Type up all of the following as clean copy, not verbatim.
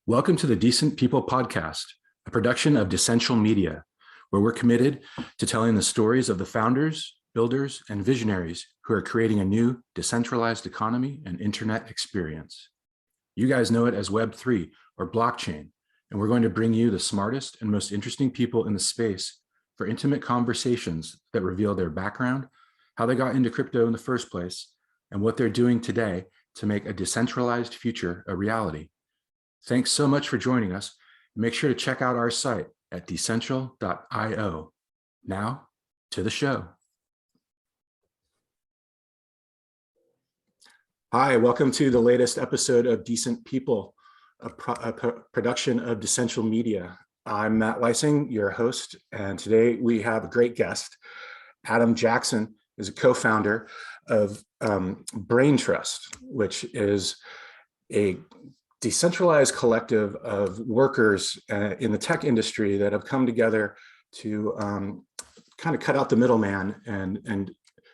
Welcome to the Decent People podcast, a production of Decentral Media, where we're committed to telling the stories of the founders, builders, and visionaries who are creating a new decentralized economy and internet experience. You guys know it as Web3 or blockchain, and we're going to bring you the smartest and most interesting people in the space for intimate conversations that reveal their background, how they got into crypto in the first place, and what they're doing today to make a decentralized future a reality. Thanks so much for joining us. Make sure to check out our site at decentral.io. Now to the show. Hi, welcome to the latest episode of Decent People, a production of Decentral Media. I'm Matt Leising, your host, and today we have a great guest. Adam Jackson is a co-founder of Braintrust, which is a decentralized collective of workers in the tech industry that have come together to kind of cut out the middleman and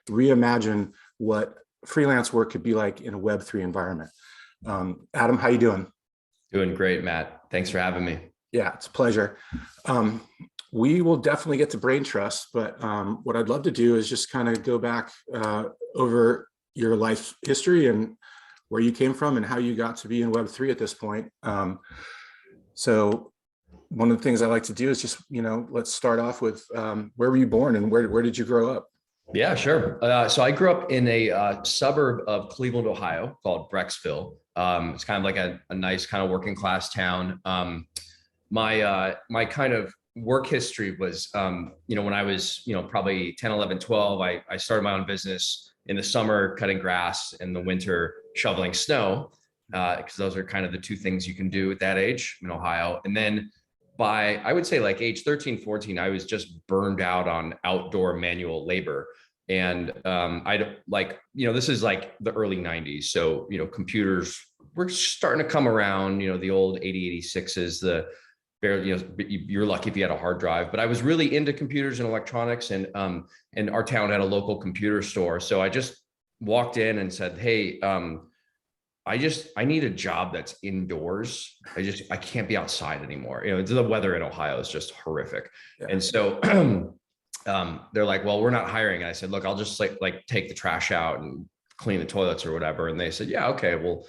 reimagine what freelance work could be like in a Web3 environment. Adam, how you doing? Doing great, Matt. Thanks for having me. Yeah, it's a pleasure. We will definitely get to Braintrust, but what I'd love to do is just kind of go back over your life history and where you came from and how you got to be in Web3 at this point. So one of the things I like to do is just, let's start off with where were you born and where did you grow up? Yeah, sure. So I grew up in a suburb of Cleveland, Ohio called Brecksville. It's kind of like a nice kind of working class town. My kind of work history was, when I was, probably 10, 11, 12, I started my own business. In the summer, cutting grass, in the winter, shoveling snow, because those are kind of the two things you can do at that age in Ohio. And then by, I would say like age 13, 14, I was just burned out on outdoor manual labor. And this is like the early 90s. So, computers were starting to come around, the old 8086s, you're lucky if you had a hard drive, but I was really into computers and electronics, and our town had a local computer store. So I just walked in and said, hey, I need a job that's indoors. I can't be outside anymore. The weather in Ohio is just horrific. Yeah. And so they're like, well, we're not hiring. And I said, look, I'll just like take the trash out and clean the toilets or whatever. And they said, yeah, okay, we'll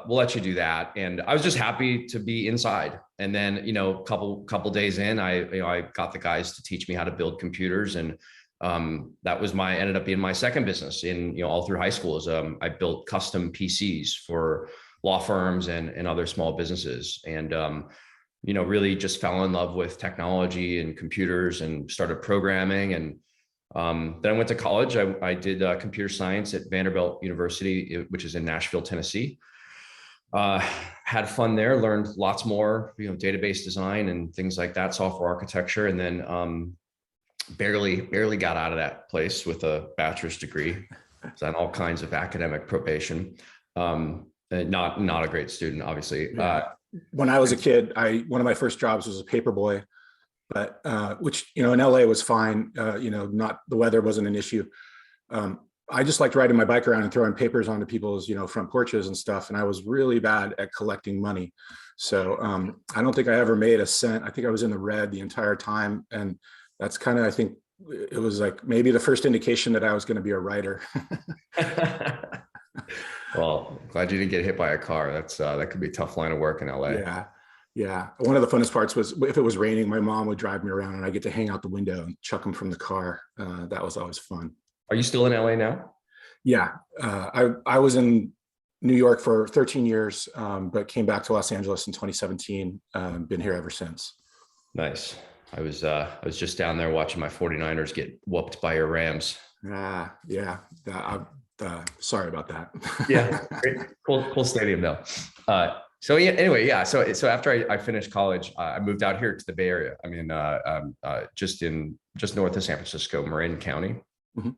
let you do that. And I was just happy to be inside. And then, a couple days in, I got the guys to teach me how to build computers. And that was ended up being my second business all through high school. I built custom PCs for law firms and other small businesses. And, really just fell in love with technology and computers and started programming. And then I went to college. I did computer science at Vanderbilt University, which is in Nashville, Tennessee. Had fun there, learned lots more, database design and things like that, software architecture. And then barely got out of that place with a bachelor's degree. So on all kinds of academic probation. Not a great student, obviously. Yeah. When I was a kid, one of my first jobs was a paper boy. But which, in LA was fine. The weather wasn't an issue. I just liked riding my bike around and throwing papers onto people's, front porches and stuff. And I was really bad at collecting money. So I don't think I ever made a cent. I think I was in the red the entire time. And that's kind of, I think it was like maybe the first indication that I was going to be a writer. Well, glad you didn't get hit by a car. That could be a tough line of work in LA. Yeah. One of the funnest parts was if it was raining, my mom would drive me around and I get to hang out the window and chuck them from the car. That was always fun. Are you still in LA now? Yeah. I was in New York for 13 years, but came back to Los Angeles in 2017. Been here ever since. Nice. I was just down there watching my 49ers get whooped by your Rams. Yeah. Sorry about that. Yeah. Great. Cool stadium though. So yeah, anyway, yeah. So after I finished college, I moved out here to the Bay Area. I mean, just north of San Francisco, Marin County. Mm-hmm.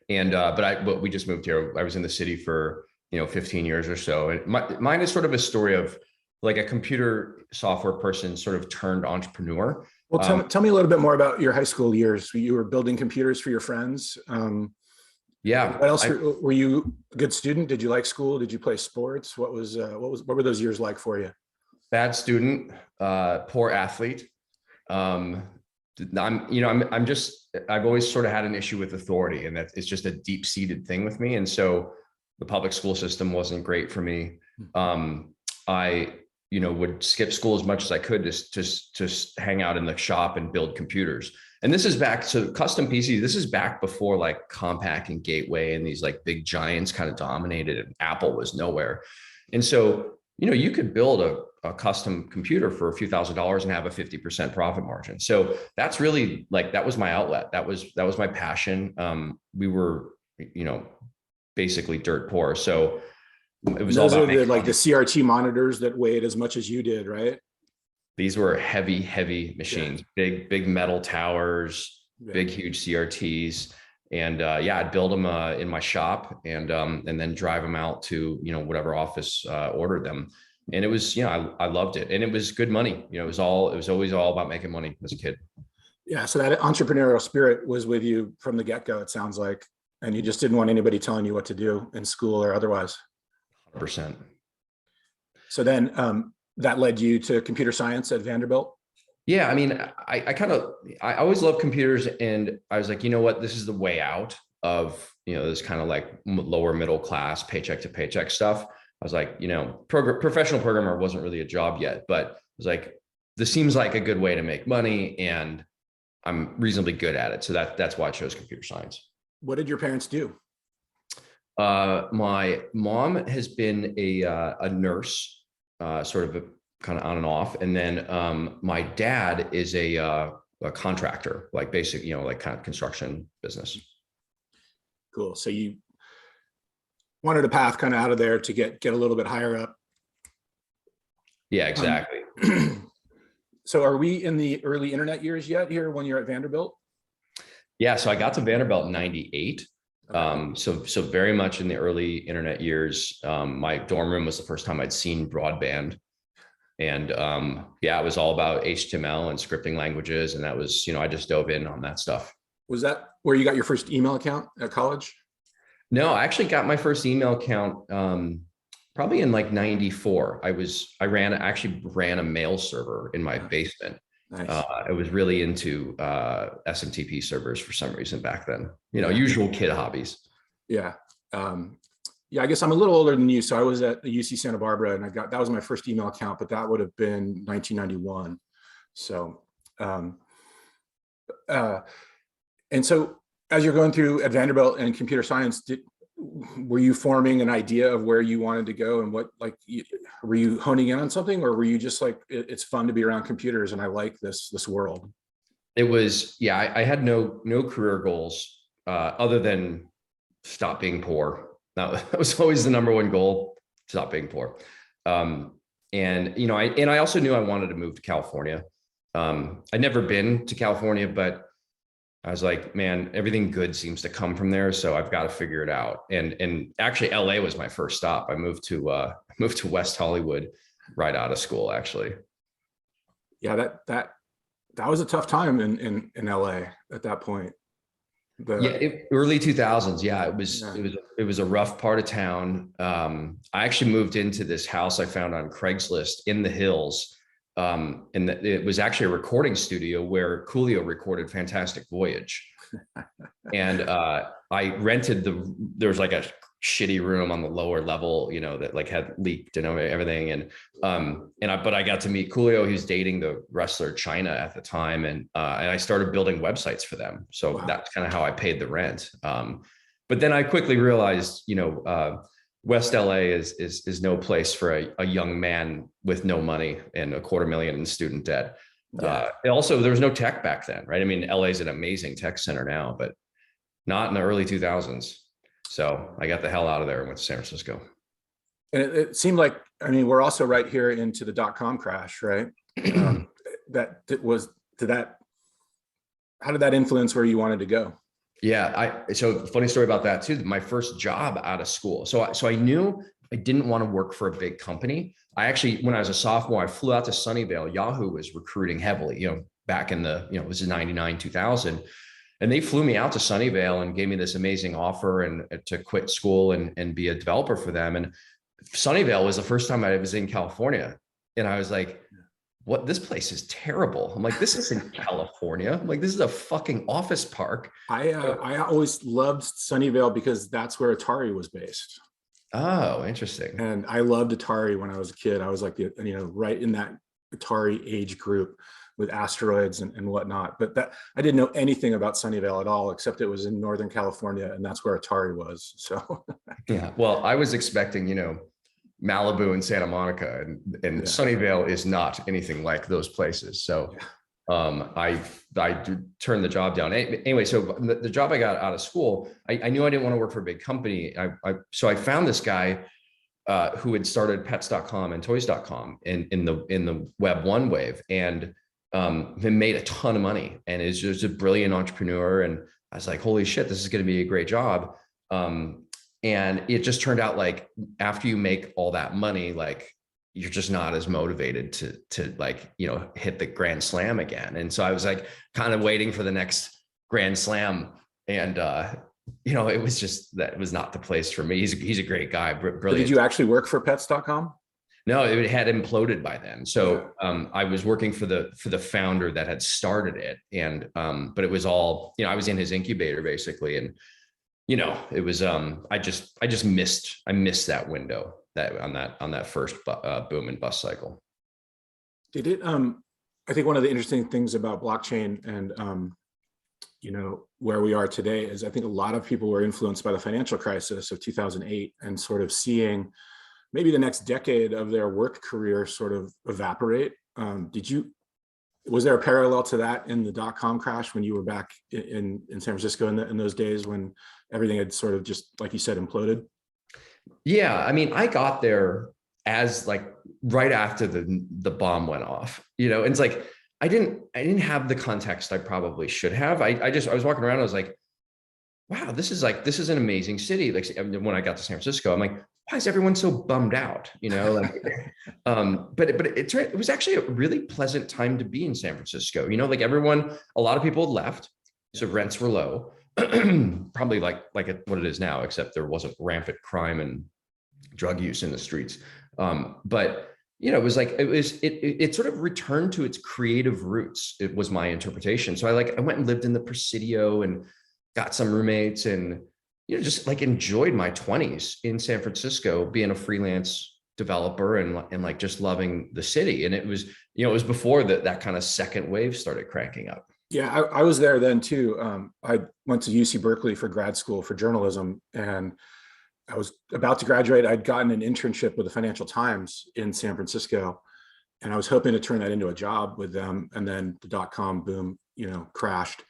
And but we just moved here. I was in the city for 15 years or so. And mine is sort of a story of like a computer software person sort of turned entrepreneur. Well, tell me a little bit more about your high school years. You were building computers for your friends. Yeah. What else were you a good student? Did you like school? Did you play sports? What were those years like for you? Bad student, poor athlete. I've always sort of had an issue with authority, and that it's just a deep-seated thing with me. And so the public school system wasn't great for me. I, would skip school as much as I could just hang out in the shop and build computers. And this is back, so custom PC, this is back before like Compaq and Gateway and these like big giants kind of dominated, and Apple was nowhere. And so, you could build a custom computer for a few $1,000s and have a 50% profit margin. So that's really like, that was my outlet. That was my passion. We were, basically dirt poor. So it was those all about like the CRT monitors that weighed as much as you did, right? These were heavy machines, big metal towers, big, huge CRTs. And I'd build them in my shop and then drive them out to, whatever office ordered them. And it was, I loved it. And it was good money. It was always all about making money as a kid. Yeah. So that entrepreneurial spirit was with you from the get-go, it sounds like. And you just didn't want anybody telling you what to do in school or otherwise. 100%. So then that led you to computer science at Vanderbilt? Yeah, I mean, I always loved computers, and I was like, you know what, this is the way out of, this kind of like lower middle class paycheck to paycheck stuff. I was like, professional programmer wasn't really a job yet, but I was like, this seems like a good way to make money, and I'm reasonably good at it. So that's why I chose computer science. What did your parents do? My mom has been a nurse, sort of kind of on and off. And then my dad is a contractor, like basic, like kind of construction business. Cool. So you wanted a path kind of out of there to get a little bit higher up. Yeah, exactly. So are we in the early internet years yet here when you're at Vanderbilt? Yeah. So I got to Vanderbilt in 98. So very much in the early internet years. My dorm room was the first time I'd seen broadband. And it was all about HTML and scripting languages. And that was, I just dove in on that stuff. Was that where you got your first email account at college? No, I actually got my first email account probably in like 94. I actually ran a mail server in my basement. Nice. I was really into SMTP servers for some reason back then, usual kid hobbies. Yeah. I guess I'm a little older than you. So I was at the UC Santa Barbara, and that was my first email account, but that would have been 1991. So, and so as you're going through at Vanderbilt and computer science, were you forming an idea of where you wanted to go, and were you honing in on something, or were you just like, it's fun to be around computers and I like this world? It was, I had no career goals other than stop being poor. That was always the number one goal: stop being poor. I also knew I wanted to move to California. I'd never been to California, but I was like, man, everything good seems to come from there. So I've got to figure it out. And actually LA was my first stop. I moved to West Hollywood right out of school, actually. Yeah, that was a tough time in LA at that point. Early 2000s. Yeah, it was a rough part of town. I actually moved into this house I found on Craigslist in the hills. And it was actually a recording studio where Coolio recorded Fantastic Voyage. And I rented there was like a shitty room on the lower level, that like had leaked and everything. But I got to meet Coolio. He was dating the wrestler China at the time. And I started building websites for them. So wow. That's kind of how I paid the rent. But then I quickly realized, West LA is no place for a young man with no money and $250,000 in student debt. Yeah. Also, there was no tech back then, right? I mean, LA is an amazing tech center now, but not in the early 2000s. So I got the hell out of there and went to San Francisco. And it seemed like, we're also right here into the .com crash, right? How did that influence where you wanted to go? Yeah, so funny story about that too. My first job out of school. So I knew I didn't want to work for a big company. I actually, when I was a sophomore, I flew out to Sunnyvale. Yahoo was recruiting heavily, back in this is 99, 2000. And they flew me out to Sunnyvale and gave me this amazing offer and to quit school and be a developer for them. And Sunnyvale was the first time I was in California. And I was like, what, this place is terrible. I'm like, this isn't California. I'm like, this is a fucking office park. I always loved Sunnyvale because that's where Atari was based. Oh, interesting. And I loved Atari when I was a kid. I was like, right in that Atari age group with asteroids and whatnot. But that I didn't know anything about Sunnyvale at all, except it was in Northern California, and that's where Atari was. So yeah, well, I was expecting, Malibu and Santa Monica, and Sunnyvale is not anything like those places. So I turned the job down. Anyway, so the job I got out of school, I knew I didn't want to work for a big company. So I found this guy who had started pets.com and toys.com in the Web 1 wave, and made a ton of money, and is just a brilliant entrepreneur. And I was like, holy shit, this is going to be a great job. And it just turned out like, after you make all that money, like you're just not as motivated to like, hit the grand slam again. And so I was like kind of waiting for the next grand slam. And, it was just, that was not the place for me. He's a great guy. Brilliant. So did you actually work for pets.com? No, it had imploded by then. So I was working for the founder that had started it. And, but it was all, I was in his incubator basically. And, it was, I just missed that window on that first boom and bust cycle. Did it, I think one of the interesting things about blockchain and, where we are today is I think a lot of people were influenced by the financial crisis of 2008 and sort of seeing maybe the next decade of their work career sort of evaporate. Was there a parallel to that in the .com crash when you were back in San Francisco in those days when everything had sort of just, like you said, imploded? Yeah, I mean, I got there as like right after the bomb went off, and it's like, I didn't have the context I probably should have. I was walking around, I was like, wow, this is an amazing city. Like when I got to San Francisco, I'm like, why is everyone so bummed out? But it was actually a really pleasant time to be in San Francisco. Like a lot of people had left, so rents were low, probably like what it is now, except there wasn't rampant crime and drug use in the streets. But it was like, it sort of returned to its creative roots. It was my interpretation. So I went and lived in the Presidio and got some roommates and, just like enjoyed my 20s in San Francisco, being a freelance developer and like just loving the city. And it was, it was before that kind of second wave started cranking up. Yeah, I was there then too. I went to UC Berkeley for grad school for journalism, and I was about to graduate. I'd gotten an internship with the Financial Times in San Francisco, and I was hoping to turn that into a job with them. And then the .com boom, crashed.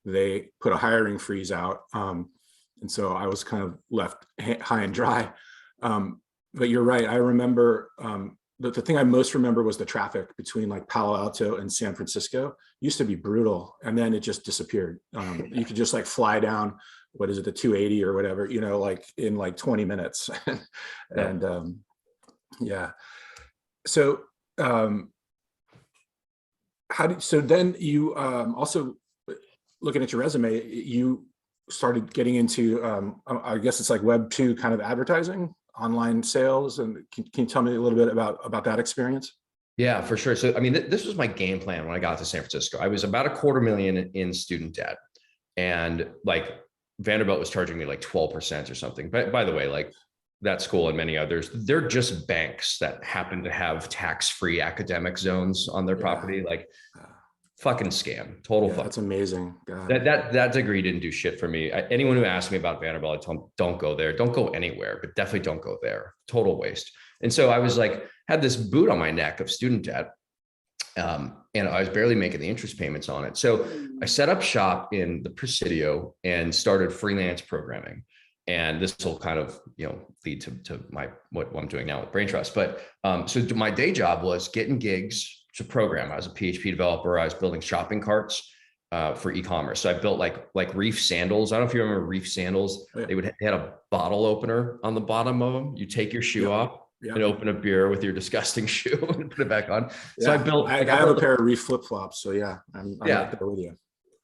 They put a hiring freeze out. And so I was kind of left high and dry. But you're right. I remember the thing I most remember was the traffic between like Palo Alto and San Francisco. It used to be brutal, and then it just disappeared. You could just like fly down, what is it, the 280 or whatever, like in like 20 minutes. And yeah. So so then you also, looking at your resume, you started getting into, I guess it's like Web 2 kind of advertising, online sales. And can you tell me a little bit about that experience? Yeah, for sure. So, I mean, this was my game plan when I got to San Francisco. I was about $250,000 in student debt, and like Vanderbilt was charging me like 12% or something. But by the way, like that school and many others, they're just banks that happen to have tax-free academic zones on their property. Like fucking scam, total fuck. That's amazing. God. That degree didn't do shit for me. Anyone who asked me about Vanderbilt, I tell them, don't go there, don't go anywhere, but definitely don't go there. Total waste. And so I was like, had this boot on my neck of student debt. And I was barely making the interest payments on it. So I set up shop in the Presidio and started freelance programming. And this will kind of, lead to what I'm doing now with Braintrust. But so my day job was getting gigs to program. I was a PHP developer. I was building shopping carts for e-commerce. So I built like Reef sandals. I don't know if you remember Reef sandals. Yeah. They had a bottle opener on the bottom of them. You take your shoe off and open a beer with your disgusting shoe and put it back on. So I built. I have a pair of Reef flip flops. So yeah, I'm right there with you.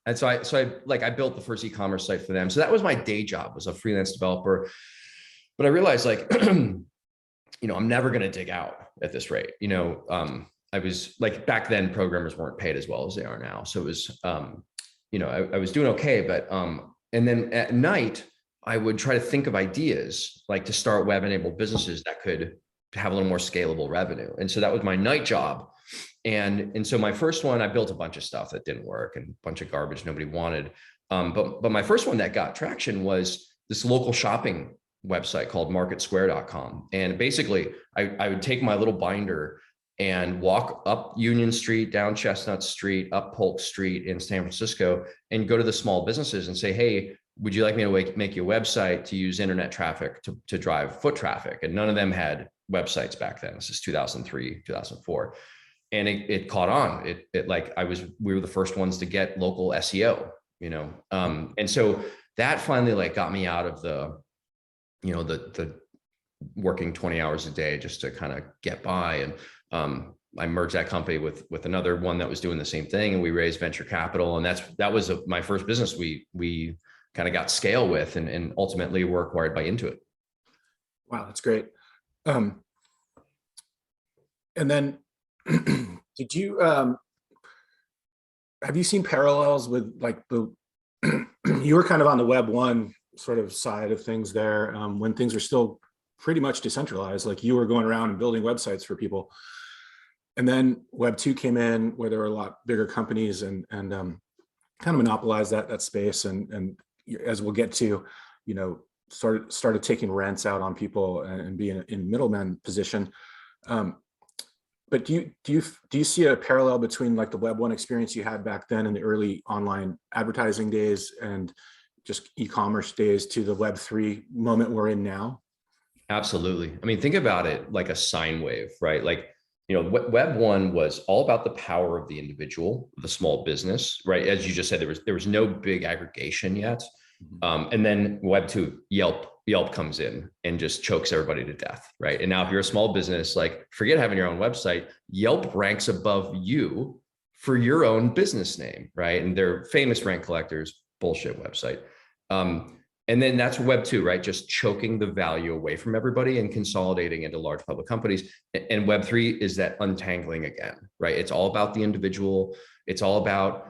And so I built the first e-commerce site for them. So that was my day job, was a freelance developer. But I realized like I'm never going to dig out at this rate. I was like, back then programmers weren't paid as well as they are now. So it was, I was doing okay, but, and then at night I would try to think of ideas like to start web enabled businesses that could have a little more scalable revenue. And so that was my night job. And so my first one, I built a bunch of stuff that didn't work and a bunch of garbage nobody wanted. But my first one that got traction was this local shopping website called marketsquare.com. And basically I would take my little binder and walk up Union Street, down Chestnut Street, up Polk Street in San Francisco, and go to the small businesses and say, hey, would you like me to make you a website to use internet traffic to drive foot traffic? And none of them had websites back then. This is 2003, 2004. And it caught on. We were the first ones to get local SEO, and so that finally got me out of the working 20 hours a day just to kind of get by. And I merged that company with another one that was doing the same thing, and we raised venture capital. And that was my first business we kind of got scale with, and ultimately were acquired by Intuit. Wow, that's great. And then did you have you seen parallels with you were kind of on the Web 1 sort of side of things there, when things are still pretty much decentralized, like you were going around and building websites for people. And then Web 2 came in, where there were a lot bigger companies and kind of monopolized that space. And as we'll get to, started taking rents out on people and being in middleman position. But do you see a parallel between the Web 1 experience you had back then in the early online advertising days and just e-commerce days to the Web 3 moment we're in now? Absolutely. I mean, think about it like a sine wave, right? Web 1 was all about the power of the individual, the small business, right? As you just said, there was no big aggregation yet. And then Web 2, Yelp comes in and just chokes everybody to death, right? And now if you're a small business, forget having your own website, Yelp ranks above you for your own business name, right? And they're famous rank collectors, bullshit website. And then that's Web 2, right? Just choking the value away from everybody and consolidating into large public companies. And Web 3 is that untangling again, right? It's all about the individual. It's all about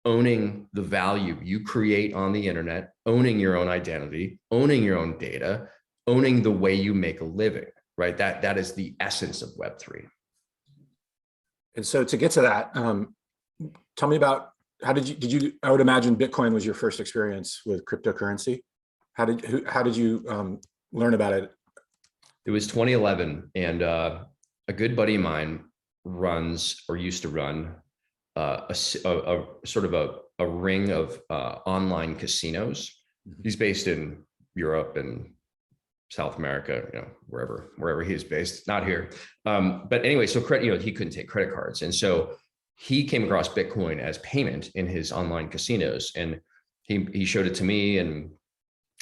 owning the value you create on the internet, owning your own identity, owning your own data, owning the way you make a living, right? That is the essence of Web 3. And so to get to that, tell me about, how did you, I would imagine Bitcoin was your first experience with cryptocurrency. How did you learn about it? It was 2011, and a good buddy of mine used to run a sort of a ring of online casinos. He's based in Europe and South America, wherever he's based, not here. But anyway, so he couldn't take credit cards, and so he came across Bitcoin as payment in his online casinos, and he showed it to me, and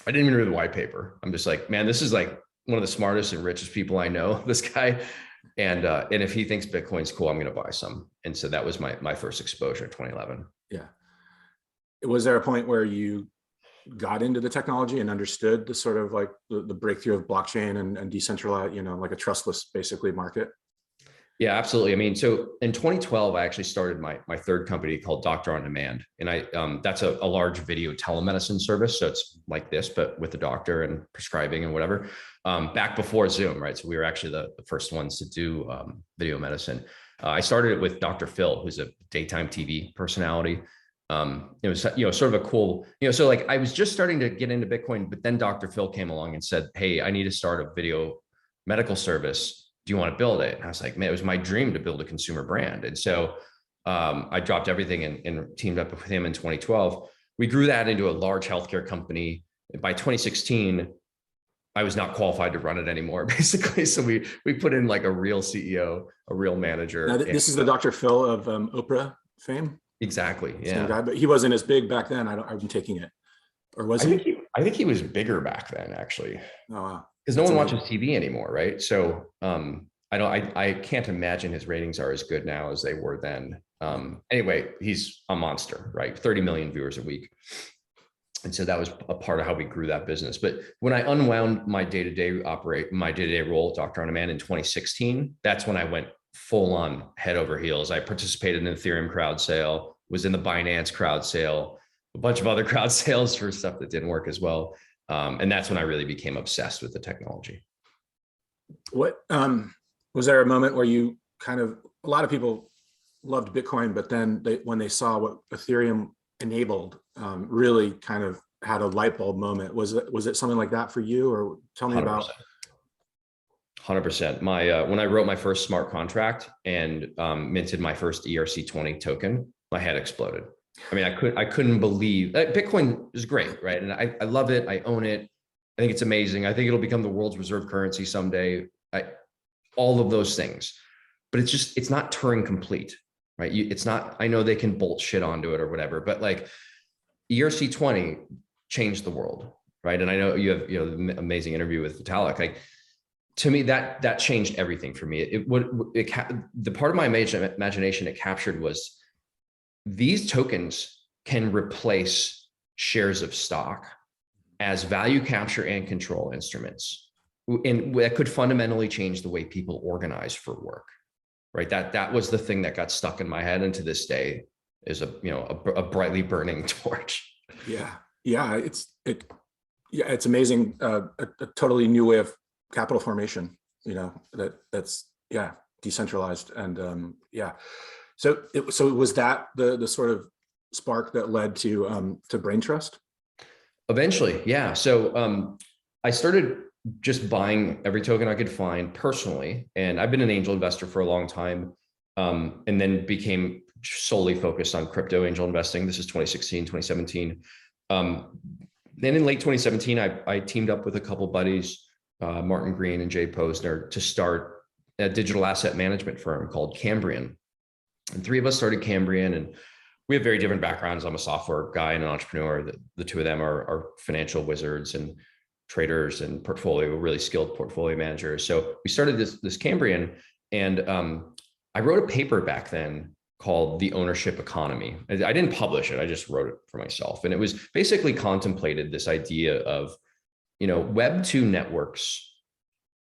I didn't even read the white paper. I'm just like, man, this is one of the smartest and richest people I know, this guy. And if he thinks Bitcoin's cool, I'm going to buy some. And so that was my first exposure in 2011. Yeah. Was there a point where you got into the technology and understood the sort of the breakthrough of blockchain and decentralized, like a trustless basically market? Yeah, absolutely. I mean, so in 2012, I actually started my third company called Doctor on Demand. And that's a large video telemedicine service. So it's like this, but with the doctor and prescribing and whatever, back before Zoom, right? So we were actually the first ones to do video medicine. I started it with Dr. Phil, who's a daytime TV personality. It was, sort of a cool, so I was just starting to get into Bitcoin, but then Dr. Phil came along and said, hey, I need to start a video medical service. Do you want to build it? And I was like, man, it was my dream to build a consumer brand. And so I dropped everything and teamed up with him in 2012. We grew that into a large healthcare company. By 2016, I was not qualified to run it anymore, basically. So we put in a real CEO, a real manager. Now, this is the Dr. Phil of Oprah fame? Exactly, yeah. Same guy, but he wasn't as big back then. I'm taking it. Or was he? I think he was bigger back then, actually. Oh, wow. Because no one watches TV anymore, right? So I can't imagine his ratings are as good now as they were then. Anyway, he's a monster, right? 30 million viewers a week. And so that was a part of how we grew that business. But when I unwound my day-to-day role, Dr. On Demand, in 2016, that's when I went full on head over heels. I participated in the Ethereum crowd sale, was in the Binance crowd sale, a bunch of other crowd sales for stuff that didn't work as well. And that's when I really became obsessed with the technology. What was there a moment where you a lot of people loved Bitcoin, but then when they saw what Ethereum enabled, really kind of had a light bulb moment? Was it something like that for you, or tell me 100%. about? 100%. When I wrote my first smart contract and minted my first ERC20 token, my head exploded. I mean, I couldn't believe Bitcoin is great, right? And I love it. I own it. I think it's amazing. I think it'll become the world's reserve currency someday. All of those things, but it's not Turing complete, right? It's not. I know they can bolt shit onto it or whatever, but like ERC20 changed the world, right? And I know you have the amazing interview with Vitalik. Like, to me, that changed everything for me. The part of my imagination it captured was these tokens can replace shares of stock as value capture and control instruments, and that could fundamentally change the way people organize for work, right? That was the thing that got stuck in my head, and to this day is a brightly burning torch. Yeah, it's amazing. A totally new way of capital formation. That's decentralized, and So was that the sort of spark that led to Braintrust? Eventually, yeah. So I started just buying every token I could find personally, and I've been an angel investor for a long time, and then became solely focused on crypto angel investing. This is 2016, 2017. Then in late 2017, I teamed up with a couple buddies, Martin Green and Jay Posner, to start a digital asset management firm called Cambrian. And three of us started Cambrian, and we have very different backgrounds. I'm a software guy and an entrepreneur. The two of them are financial wizards and traders and really skilled portfolio managers. So we started this Cambrian, and I wrote a paper back then called The Ownership Economy. I didn't publish it. I just wrote it for myself. And it was basically contemplated this idea of, Web 2 networks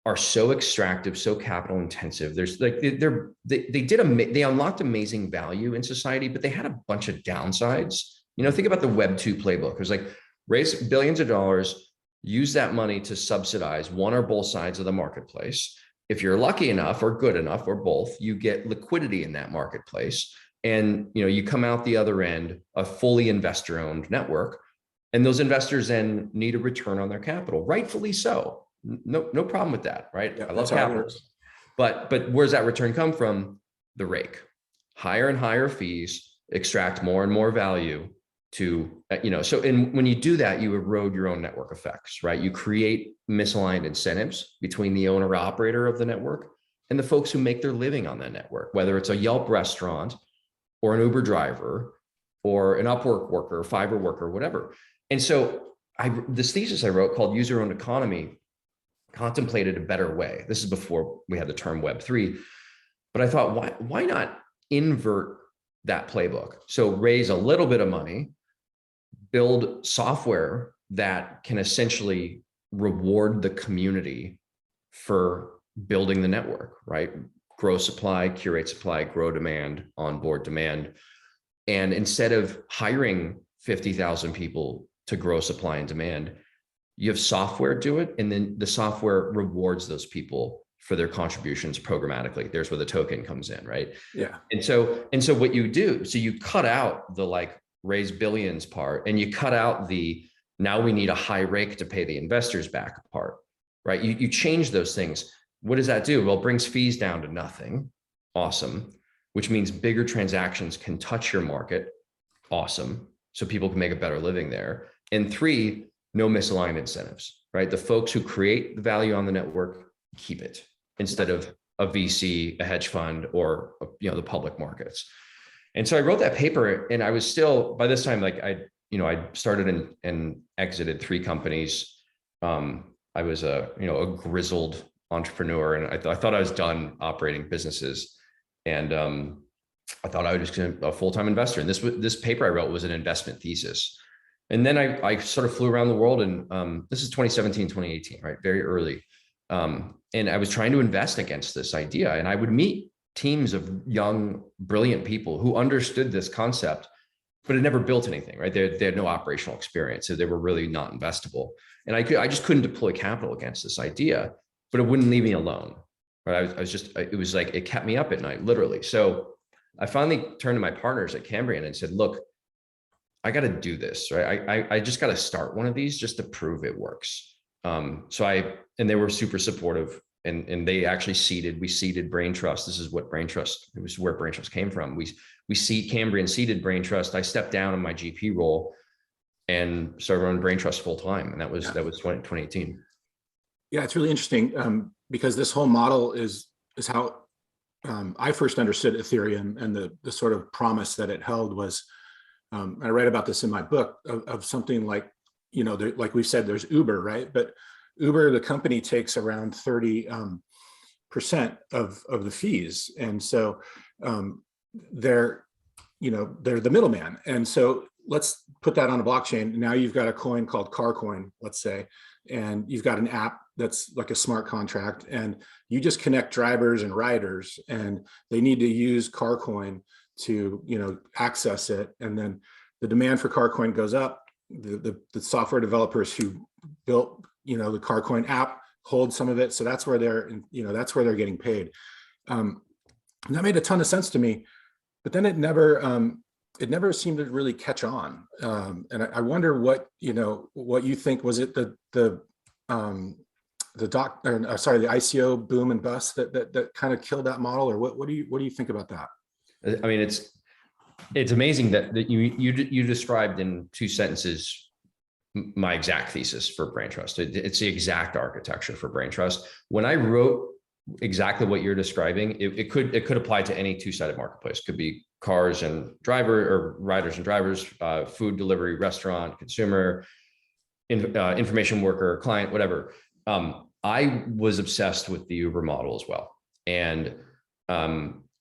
are so extractive, so capital intensive. There's like they unlocked amazing value in society, but they had a bunch of downsides. Think about the Web 2 playbook. It was like raise billions of dollars, use that money to subsidize one or both sides of the marketplace. If you're lucky enough or good enough or both, you get liquidity in that marketplace, and you come out the other end a fully investor-owned network, and those investors then need a return on their capital, rightfully so. No problem with that, right? Yeah, I love capital, but where's that return come from? The rake, higher and higher fees, extract more and more value to, so when you do that, you erode your own network effects, right? You create misaligned incentives between the owner operator of the network and the folks who make their living on that network, whether it's a Yelp restaurant or an Uber driver or an Upwork worker, Fiverr worker, whatever. And so this thesis I wrote called User-Owned Economy contemplated a better way. This is before we had the term Web3, but I thought, why not invert that playbook? So raise a little bit of money, build software that can essentially reward the community for building the network, right? Grow supply, curate supply, grow demand, onboard demand. And instead of hiring 50,000 people to grow supply and demand, you have software do it, and then the software rewards those people for their contributions programmatically. There's where the token comes in, right? Yeah. And so what you do, so you cut out the raise billions part, and you cut out the now we need a high rake to pay the investors back part, right? You change those things. What does that do? Well, it brings fees down to nothing. Awesome. Which means bigger transactions can touch your market. Awesome. So people can make a better living there. And three, no misaligned incentives, right? The folks who create the value on the network keep it instead of a VC, a hedge fund, or the public markets. And so I wrote that paper, and I was still, by this time, I started and exited 3 companies. I was a grizzled entrepreneur, and I thought I was done operating businesses, and I thought I was just a full-time investor. And this paper I wrote was an investment thesis. And then I sort of flew around the world, and this is 2017, 2018, right? Very early. And I was trying to invest against this idea, and I would meet teams of young, brilliant people who understood this concept, but had never built anything, right? They had no operational experience, so they were really not investable. And I just couldn't deploy capital against this idea, but it wouldn't leave me alone, right? I was just, it was like, it kept me up at night, literally. So I finally turned to my partners at Cambrian and said, look, I got to do this, right? I just got to start one of these just to prove it works. And they were super supportive, and they actually we seeded Braintrust. This is what Braintrust, it was where Braintrust came from. Cambrian seeded Braintrust. I stepped down in my GP role and started running Braintrust full time. And that was 2018. Yeah, it's really interesting because this whole model is how I first understood Ethereum, and the sort of promise that it held was, I read about this in my book, of something like, like we said, there's Uber, right? But Uber, the company, takes around 30% of the fees. And so they're the middleman. And so let's put that on a blockchain. Now you've got a coin called Carcoin, let's say, and you've got an app that's like a smart contract, and you just connect drivers and riders, and they need to use Carcoin to access it. And then the demand for Carcoin goes up. The software developers who built the Carcoin app hold some of it, so that's where they're getting paid. And that made a ton of sense to me, but then it never seemed to really catch on. And I wonder what you think. Was it the ICO boom and bust that kind of killed that model, or what do you think about that? I mean, it's amazing that you described in 2 sentences my exact thesis for Braintrust. It's the exact architecture for Braintrust. When I wrote exactly what you're describing, it could apply to any 2-sided marketplace. It could be cars and riders and drivers, food delivery, restaurant, consumer, information worker, client, whatever. I was obsessed with the Uber model as well, and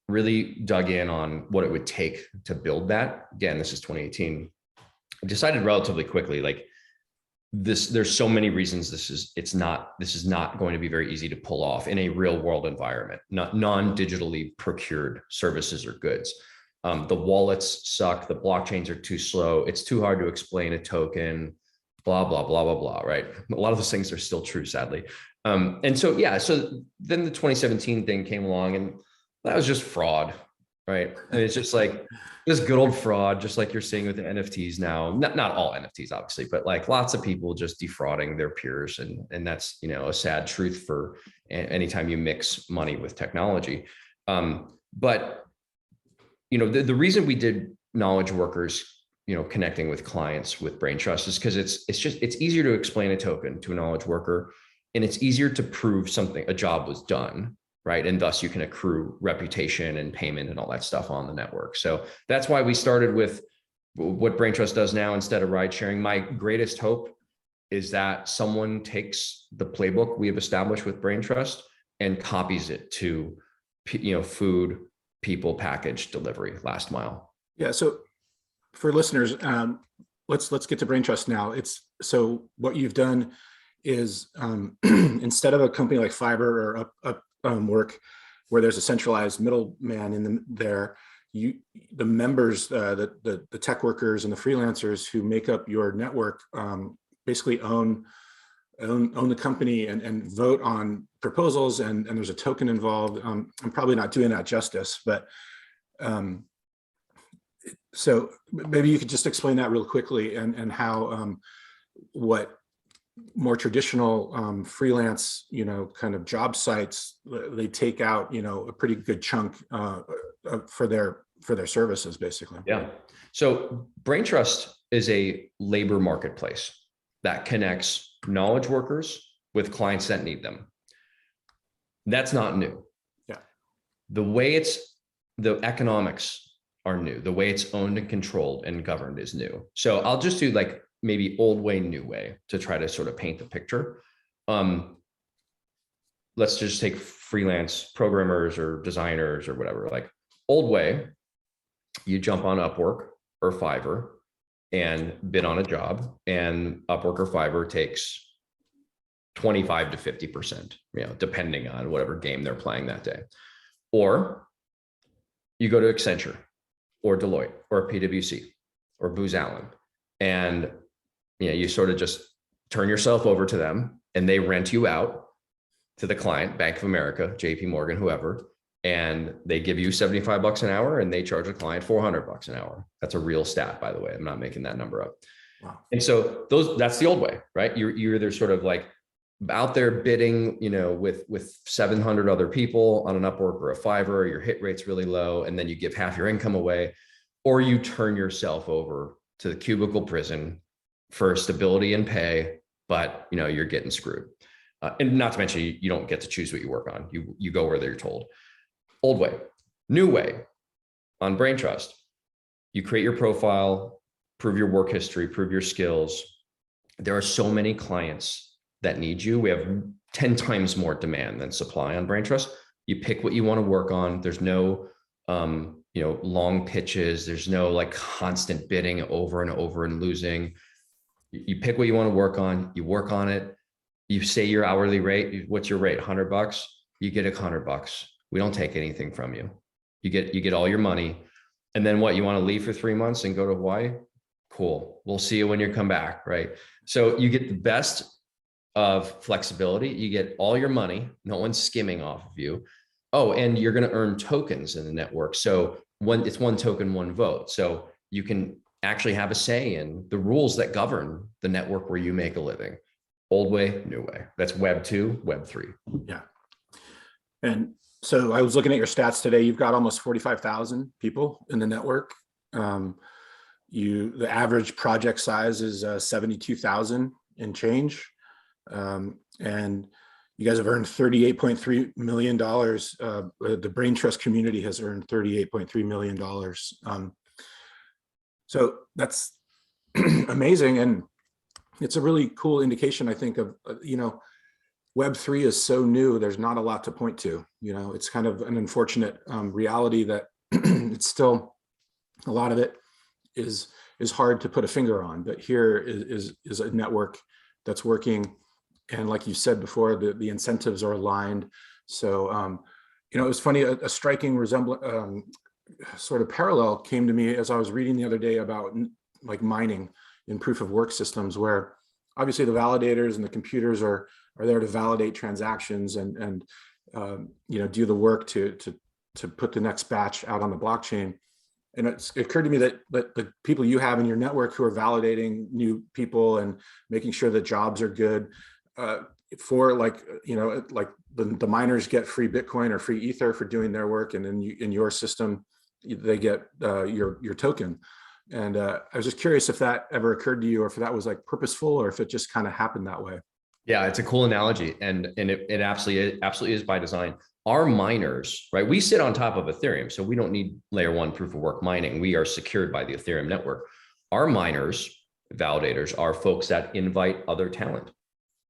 really dug in on what it would take to build that. Again, this is 2018. I decided relatively quickly, like, there's so many reasons this is not going to be very easy to pull off in a real world environment, not non-digitally procured services or goods. The wallets suck, the blockchains are too slow, it's too hard to explain a token, blah, blah, blah, blah, blah, right? A lot of those things are still true, sadly. And so, yeah, so then the 2017 thing came along, and that was just fraud, right? And it's just like this good old fraud, just like you're seeing with the NFTs now. Not all NFTs, obviously, but like lots of people just defrauding their peers, and that's a sad truth for anytime you mix money with technology. But the reason we did knowledge workers, connecting with clients with Braintrust, is because it's easier to explain a token to a knowledge worker, and it's easier to prove a job was done. Right. And thus you can accrue reputation and payment and all that stuff on the network. So that's why we started with what Braintrust does now instead of ride sharing. My greatest hope is that someone takes the playbook we have established with Braintrust and copies it to, food, people, package, delivery, last mile. Yeah. So for listeners, let's get to Braintrust now. So what you've done is instead of a company like Fiverr or Upwork, where there's a centralized middleman in there, the members, the tech workers and the freelancers who make up your network basically own the company and vote on proposals, and there's a token involved. I'm probably not doing that justice, but so maybe you could just explain that real quickly, and how what more traditional freelance, kind of job sites, they take out, a pretty good chunk for their services, basically. Yeah. So Braintrust is a labor marketplace that connects knowledge workers with clients that need them. That's not new. Yeah. The economics are new. The way it's owned and controlled and governed is new. So I'll just do like maybe old way, new way to try to sort of paint the picture. Let's just take freelance programmers or designers or whatever. Like old way, you jump on Upwork or Fiverr, and bid on a job, and Upwork or Fiverr takes 25 to 50%, depending on whatever game they're playing that day. Or you go to Accenture or Deloitte or PwC or Booz Allen, and you sort of just turn yourself over to them, and they rent you out to the client, Bank of America, JP Morgan, whoever, and they give you $75 an hour, and they charge a client $400 an hour. That's a real stat, by the way. I'm not making that number up. Wow. And so that's the old way, right? You're either sort of like out there bidding, with 700 other people on an Upwork or a Fiverr, your hit rate's really low, and then you give half your income away, or you turn yourself over to the cubicle prison for stability and pay, but you're getting screwed. And not to mention, you don't get to choose what you work on. You go where they're told. Old way. New way. On Braintrust, you create your profile, prove your work history, prove your skills. There are so many clients that need you. We have 10 times more demand than supply on Braintrust. You pick what you want to work on. There's no long pitches. There's no like constant bidding over and over and losing. You pick what you want to work on. You work on it. You say your hourly rate. What's your rate? $100. You get $100. We don't take anything from you. You get all your money. And then what? You want to leave for 3 months and go to Hawaii? Cool. We'll see you when you come back, right? So you get the best of flexibility. You get all your money. No one's skimming off of you. Oh, and you're going to earn tokens in the network. So it's one token, one vote. So you can actually have a say in the rules that govern the network where you make a living. Old way, new way. That's Web 2, Web 3. Yeah. And so I was looking at your stats today. You've got almost 45,000 people in the network. The average project size is 72,000 and change. And you guys have earned $38.3 million. The Braintrust community has earned $38.3 million. So that's amazing. And it's a really cool indication, I think, of, Web3 is so new, there's not a lot to point to. It's kind of an unfortunate reality that it's still, a lot of it is hard to put a finger on. But here is a network that's working. And like you said before, the incentives are aligned. So, it was funny, a striking resemblance, sort of parallel came to me as I was reading the other day about like mining in proof of work systems, where obviously the validators and the computers are there to validate transactions and do the work to put the next batch out on the blockchain. And it occurred to me that the people you have in your network who are validating new people and making sure that jobs are good, for the miners get free Bitcoin or free Ether for doing their work, and then in your system they get your token. And I was just curious if that ever occurred to you, or if that was like purposeful, or if it just kind of happened that way. Yeah, it's a cool analogy, and it absolutely is by design. Our miners, right? We sit on top of Ethereum, so we don't need layer 1 proof of work mining. We are secured by the Ethereum network. Our miners, validators, are folks that invite other talent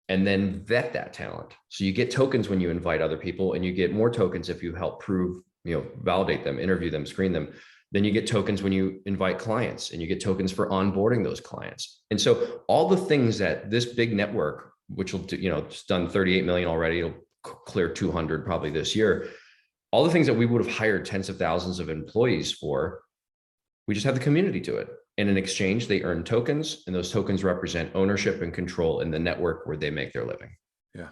and then vet that talent. So you get tokens when you invite other people, and you get more tokens if you help prove, validate them, interview them, screen them. Then you get tokens when you invite clients, and you get tokens for onboarding those clients. And so all the things that this big network, which will do, it's done 38 million already, it'll clear 200 probably this year. All the things that we would have hired tens of thousands of employees for, we just have the community do it. And in exchange, they earn tokens, and those tokens represent ownership and control in the network where they make their living. Yeah.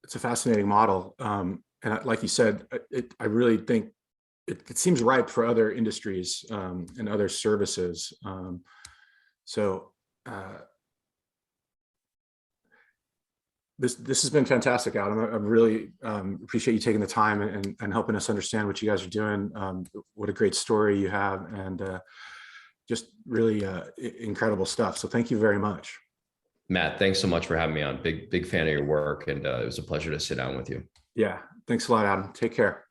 It's a fascinating model. And like you said, I really think it seems ripe for other industries and other services. This has been fantastic, Adam. I really appreciate you taking the time and helping us understand what you guys are doing. What a great story you have, and just really incredible stuff. So thank you very much. Matt, thanks so much for having me on. Big fan of your work, and it was a pleasure to sit down with you. Yeah, thanks a lot, Adam. Take care.